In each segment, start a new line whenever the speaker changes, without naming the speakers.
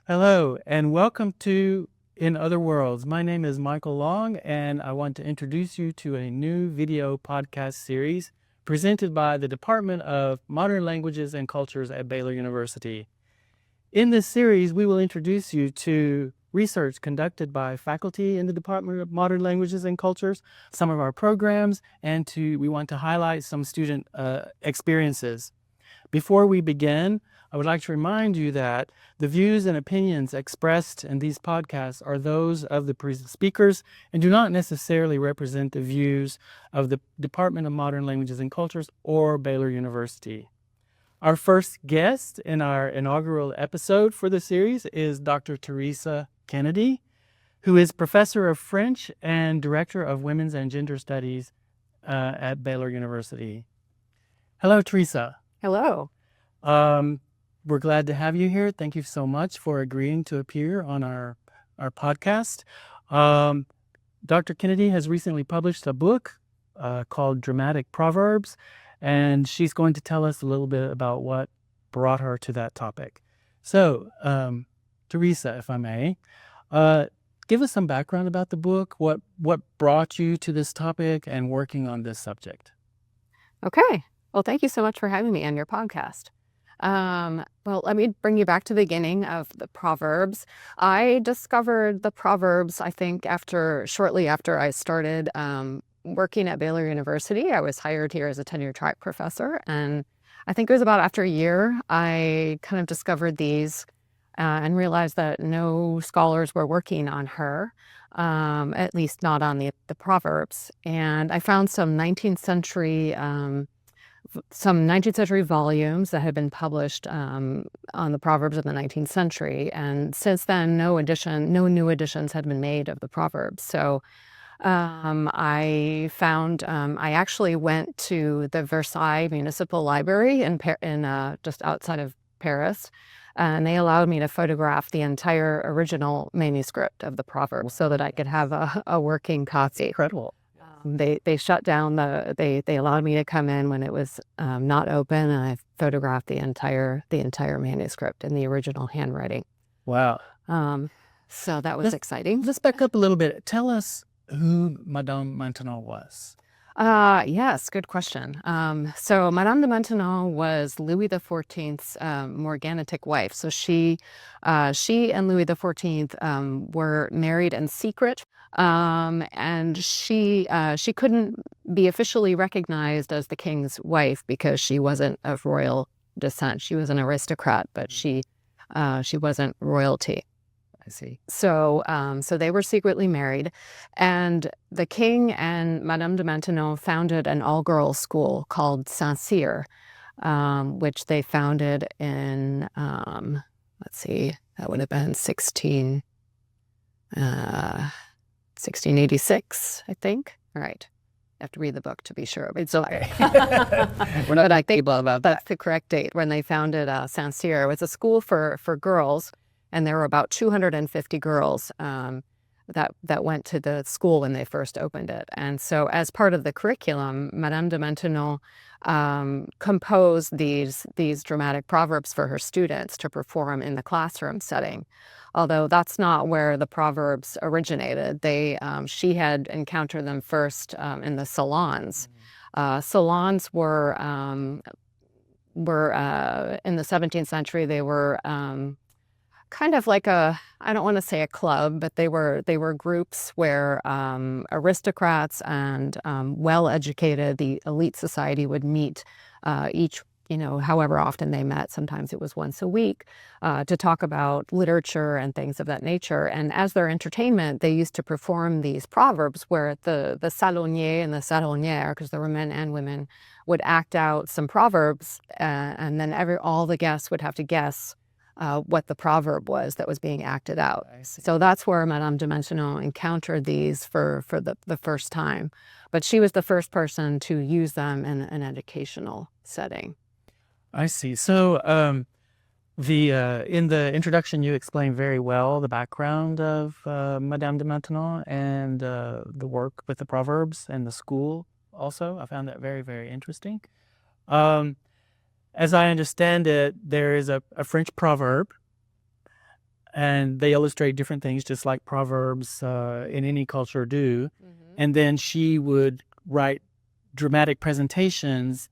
Hello, and welcome to In Other Worlds. My name is Michael Long, and I want to introduce you to a new video podcast series presented by the Department of Modern Languages and Cultures at Baylor University. In this series, we will introduce you to research conducted by faculty in the Department of Modern Languages and Cultures, some of our programs, and we want to highlight some student experiences. Before we begin, I would like to remind you that the views and opinions expressed in these podcasts are those of the speakers and do not necessarily represent the views of the Department of Modern Languages and Cultures or Baylor University. Our first guest in our inaugural episode for the series is Dr. Theresa Kennedy, who is Professor of French and Director of Women's and Gender Studies at Baylor University. Hello, Theresa.
Hello.
We're glad to have you here. Thank you so much for agreeing to appear on our podcast. Dr. Kennedy has recently published a book called Dramatic Proverbs, and she's going to tell us a little bit about what brought her to that topic. So, Theresa, if I may, give us some background about the book, what brought you to this topic and working on this subject.
Okay. Well, thank you so much for having me on your podcast. Well, let me bring you back to the beginning of the Proverbs. I discovered the Proverbs, I think, shortly after I started working at Baylor University. I was hired here as a tenure-track professor, and I think it was about after a year, I kind of discovered these and realized that no scholars were working on her, at least not on the Proverbs. And I found some 19th century volumes that had been published on the Proverbs of the 19th century. And since then, no new editions had been made of the Proverbs. So I actually went to the Versailles Municipal Library in just outside of Paris, and they allowed me to photograph the entire original manuscript of the Proverbs so that I could have a working copy.
Incredible.
They shut down they allowed me to come in when it was not open, and I photographed the entire manuscript in the original handwriting.
Wow.
So that was exciting.
Let's back up a little bit. Tell us who Madame Maintenon was.
Yes, good question. So Madame de Maintenon was Louis XIV's morganatic wife. So she and Louis XIV were married in secret, and she couldn't be officially recognized as the king's wife because she wasn't of royal descent. She was an aristocrat, but she wasn't royalty.
I see.
So they were secretly married, and the king and Madame de Maintenon founded an all-girls school called Saint-Cyr, which they founded in, that would have been 1686, I think. All right. I have to read the book to be sure. It's okay. We're not able about that's the correct date when they founded Saint-Cyr. It was a school for girls. And there were about 250 girls that went to the school when they first opened it. And so as part of the curriculum, Madame de Maintenon composed these dramatic proverbs for her students to perform in the classroom setting. Although that's not where the proverbs originated. She had encountered them first in the salons. Salons were in the 17th century. They were kind of like I don't want to say a club, but they were groups where aristocrats and well-educated, the elite society would meet each, however often they met. Sometimes it was once a week to talk about literature and things of that nature. And as their entertainment, they used to perform these proverbs where the salonier and the salonière, because there were men and women, would act out some proverbs, and then all the guests would have to guess what the proverb was that was being acted out. So that's where Madame de Maintenon encountered these for the first time. But she was the first person to use them in an educational setting.
I see. So In the introduction, you explained very well the background of Madame de Maintenon and the work with the proverbs and the school also. I found that very, very interesting. Um, as I understand it, there is a French proverb, and they illustrate different things just like proverbs in any culture do. And then she would write dramatic presentations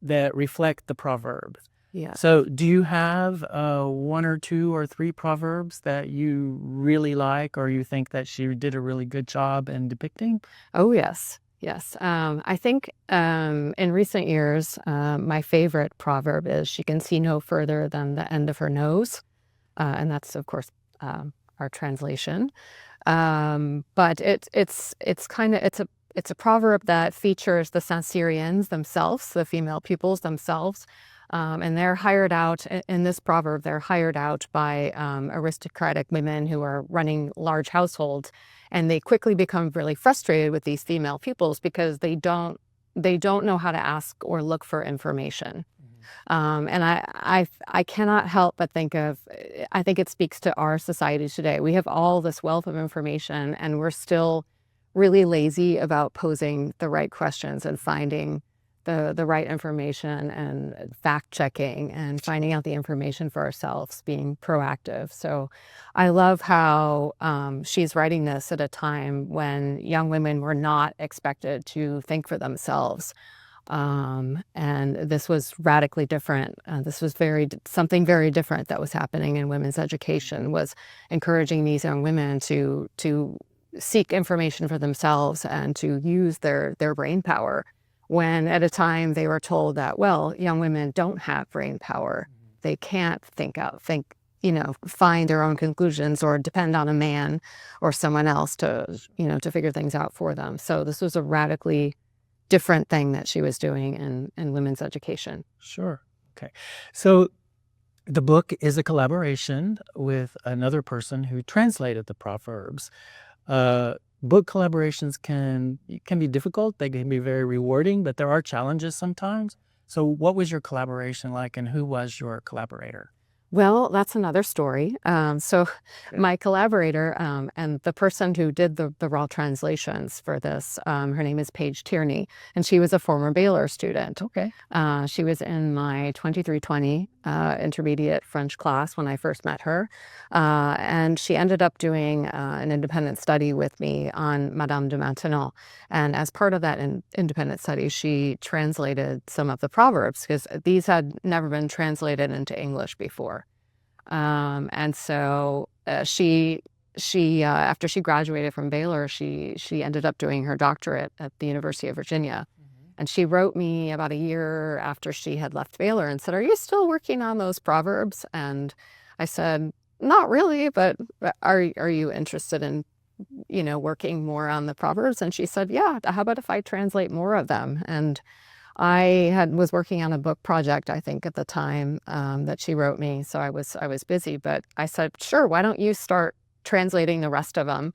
that reflect the proverbs.
Yeah.
So do you have one or two or three proverbs that you really like, or you think that she did a really good job in depicting?
Oh, yes. Yes. I think in recent years, my favorite proverb is she can see no further than the end of her nose. And that's, of course, our translation. But it's a proverb that features the Saint-Cyrians themselves, the female pupils themselves. And they're hired out, in this proverb, they're hired out by aristocratic women who are running large households. And they quickly become really frustrated with these female pupils because they don't know how to ask or look for information. And I cannot help but I think it speaks to our society today. We have all this wealth of information, and we're still really lazy about posing the right questions and finding the right information and fact checking and finding out the information for ourselves, being proactive. So I love how she's writing this at a time when young women were not expected to think for themselves. And this was radically different. This was something very different that was happening in women's education, was encouraging these young women to seek information for themselves and to use their brain power, when at a time they were told that, well, young women don't have brain power. They can't find their own conclusions or depend on a man or someone else to figure things out for them. So this was a radically different thing that she was doing in women's education.
Sure. Okay. So the book is a collaboration with another person who translated the proverbs. Book collaborations can be difficult. They can be very rewarding, but there are challenges sometimes. So what was your collaboration like, and who was your collaborator?
Well, that's another story. So my collaborator and the person who did the raw translations for this, her name is Paige Tierney, and she was a former Baylor student.
Okay.
She was in my 2320 intermediate French class when I first met her. And she ended up doing an independent study with me on Madame de Maintenon. And as part of that independent study, she translated some of the proverbs, because these had never been translated into English before. And so she after she graduated from Baylor, she ended up doing her doctorate at the University of Virginia. And she wrote me about a year after she had left Baylor and said, "Are you still working on those proverbs?" And I said, "Not really, but are you interested in working more on the proverbs?" And she said, "Yeah, how about if I translate more of them?" And I was working on a book project, I think, at the time that she wrote me, so I was busy. But I said, "Sure, why don't you start translating the rest of them,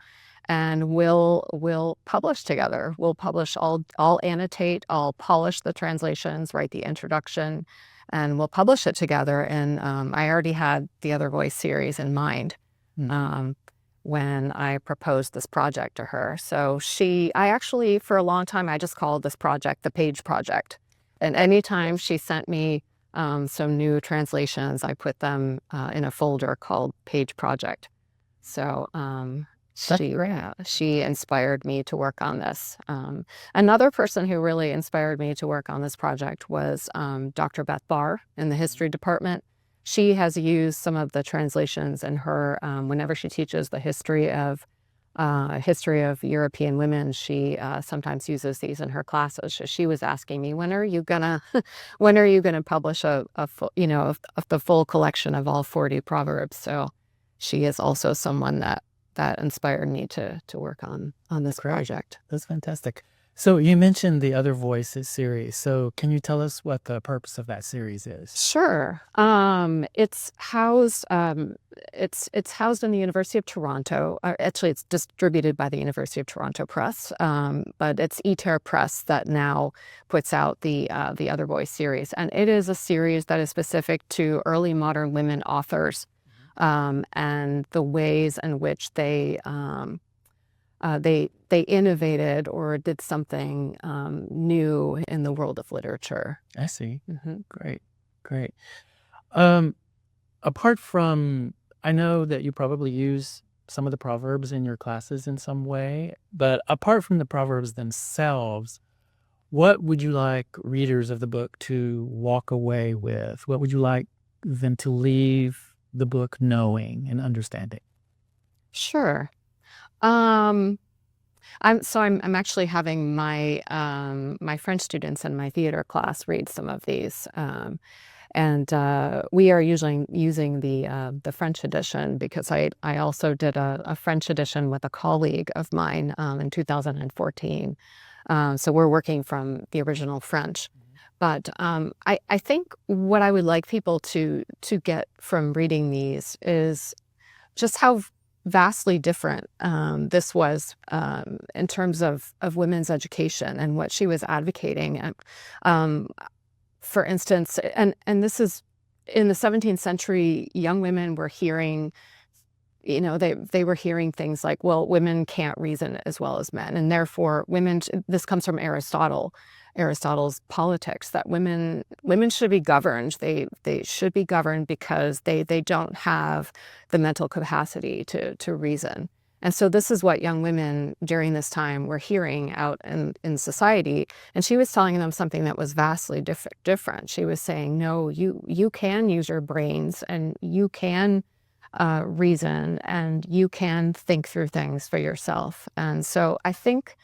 and we'll publish together. We'll publish. I'll annotate. I'll polish the translations, write the introduction, and we'll publish it together." And I already had the Other Voice series in mind when I proposed this project to her. So I actually, for a long time, I just called this project the Page Project. And anytime she sent me some new translations, I put them in a folder called Page Project. So she inspired me to work on this. Another person who really inspired me to work on this project was Dr. Beth Barr in the history department. She has used some of the translations in her, whenever she teaches the history of European women, she sometimes uses these in her classes. So she was asking me, when are you gonna publish the full collection of all 40 proverbs? So she is also someone that inspired me to work on this project.
That's fantastic. So you mentioned the Other Voices series. So can you tell us what the purpose of that series is?
Sure. It's housed in the University of Toronto. Actually, it's distributed by the University of Toronto Press, but it's eTerra Press that now puts out the Other Voice series, and it is a series that is specific to early modern women authors, and the ways in which they innovated or did something new in the world of literature.
I see.
Mhm.
Great, great. Um, Apart from, I know that you probably use some of the proverbs in your classes in some way, but apart from the proverbs themselves, what would you like readers of the book to walk away with? What would you like them to leave the book knowing and understanding?
Sure. Um, I'm actually having my French students in my theater class read some of these, and we are usually using the French edition because I also did a French edition with a colleague of mine in 2014. So we're working from the original French. But I think what I would like people to get from reading these is just how vastly different this was in terms of women's education and what she was advocating. And for instance, and this is in the 17th century, young women were hearing, they were hearing things like, well, women can't reason as well as men, and therefore women. This comes from Aristotle's politics, that women should be governed. They should be governed because they don't have the mental capacity to reason. And so this is what young women during this time were hearing out in society. And she was telling them something that was vastly different. She was saying, no, you can use your brains, and you can reason, and you can think through things for yourself. And so I think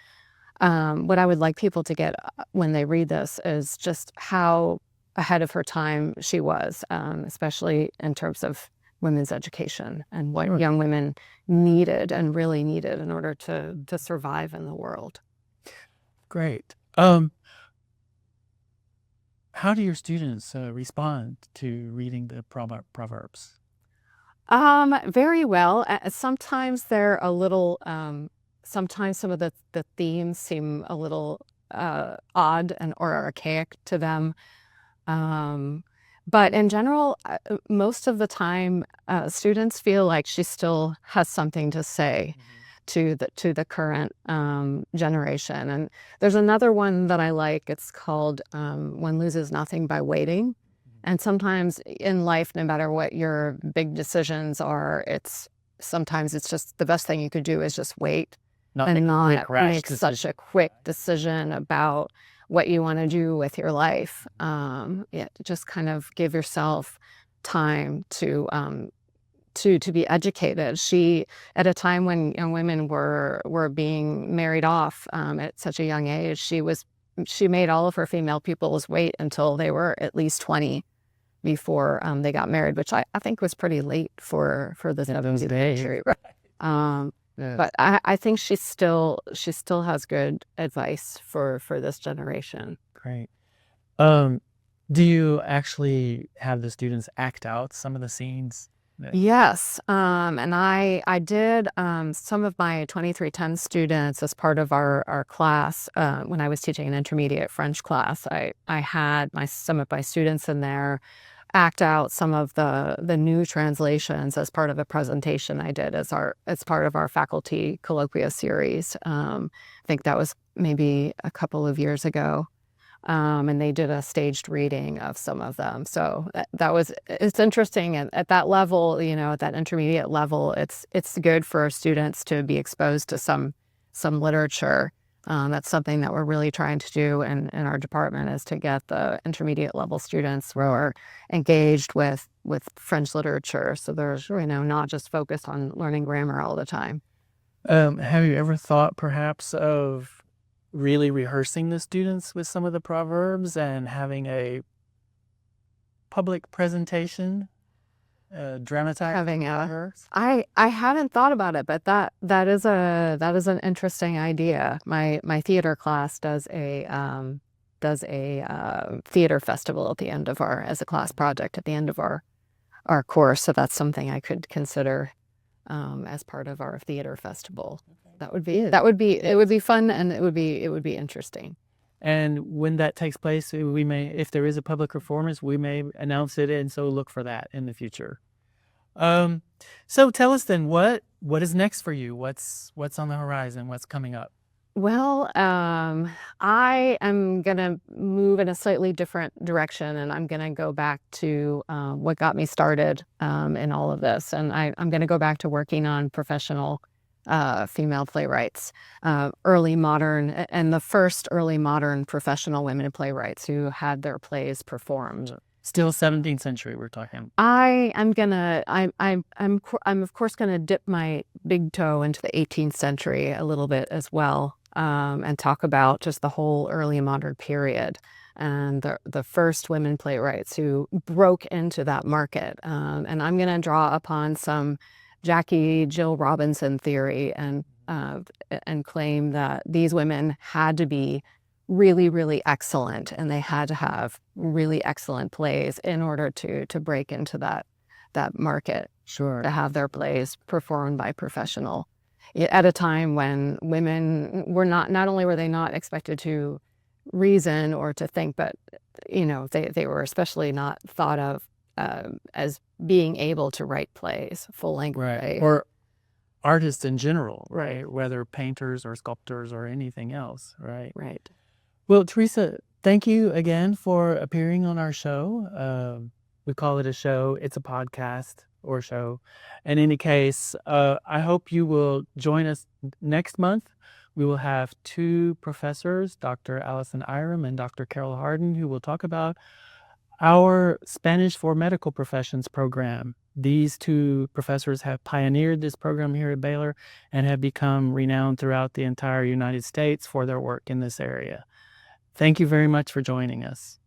what I would like people to get when they read this is just how ahead of her time she was, especially in terms of women's education and what
Sure.
young women needed and really needed in order to survive in the world.
Great. How do your students respond to reading the proverbs?
Very well. Sometimes they're a little, sometimes some of the themes seem a little odd and or archaic to them. But in general, most of the time, students feel like she still has something to say to the current generation. And there's another one that I like. It's called "One Loses Nothing by Waiting." And sometimes in life, no matter what your big decisions are, sometimes it's just the best thing you could do is just wait
Not
and
make a quick
not
rash
make such
decision.
a quick decision about what you want to do with your life. Yeah, just kind of give yourself time to be educated. She, at a time when young women were being married off at such a young age, she made all of her female pupils wait until they were at least 20 before they got married, which I think was pretty late for the
In those
17th
days.
century.
Right. Yeah.
But I think she still has good advice for this generation.
Great. Do you actually have the students act out some of the scenes?
Yes, and I did some of my 2310 students as part of our class when I was teaching an intermediate French class. I had some of my students in there act out some of the new translations as part of a presentation I did as part of our faculty colloquia series. I think that was maybe a couple of years ago. And they did a staged reading of some of them. So it's interesting. And at that level, at that intermediate level, it's good for students to be exposed to some literature. That's something that we're really trying to do in our department, is to get the intermediate level students who are engaged with French literature. So they're, not just focused on learning grammar all the time.
Have you ever thought perhaps of really rehearsing the students with some of the proverbs and having a public presentation dramatize
Having
her?
I haven't thought about it, but that is an interesting idea. My theater class does a theater festival at the end of as a class project at the end of our course. So that's something I could consider as part of our theater festival. It would be fun, and it would be interesting.
And when that takes place, we may, if there is a public performance, we may announce it, and so look for that in the future. So tell us then, what is next for you? What's on the horizon? What's coming up?
Well, I am going to move in a slightly different direction, and I'm going to go back to what got me started in all of this. And I'm going to go back to working on professional female playwrights, early modern, and the first early modern professional women playwrights who had their plays performed.
Still 17th century we're talking.
I'm of course gonna dip my big toe into the 18th century a little bit as well, and talk about just the whole early modern period and the first women playwrights who broke into that market. And I'm gonna draw upon some Jackie Jill Robinson theory and claim that these women had to be really, really excellent, and they had to have really excellent plays in order to break into that market.
Sure.
To have their plays performed by professional at a time when women were not only were they not expected to reason or to think, but they were especially not thought of as being able to write plays, full-length plays.
Or artists in general, right? Whether painters or sculptors or anything else, right?
Right.
Well, Theresa, thank you again for appearing on our show. We call it a show. It's a podcast or show. In any case, I hope you will join us next month. We will have two professors, Dr. Allison Iram and Dr. Carol Harden, who will talk about our Spanish for Medical Professions program. These two professors have pioneered this program here at Baylor and have become renowned throughout the entire United States for their work in this area. Thank you very much for joining us.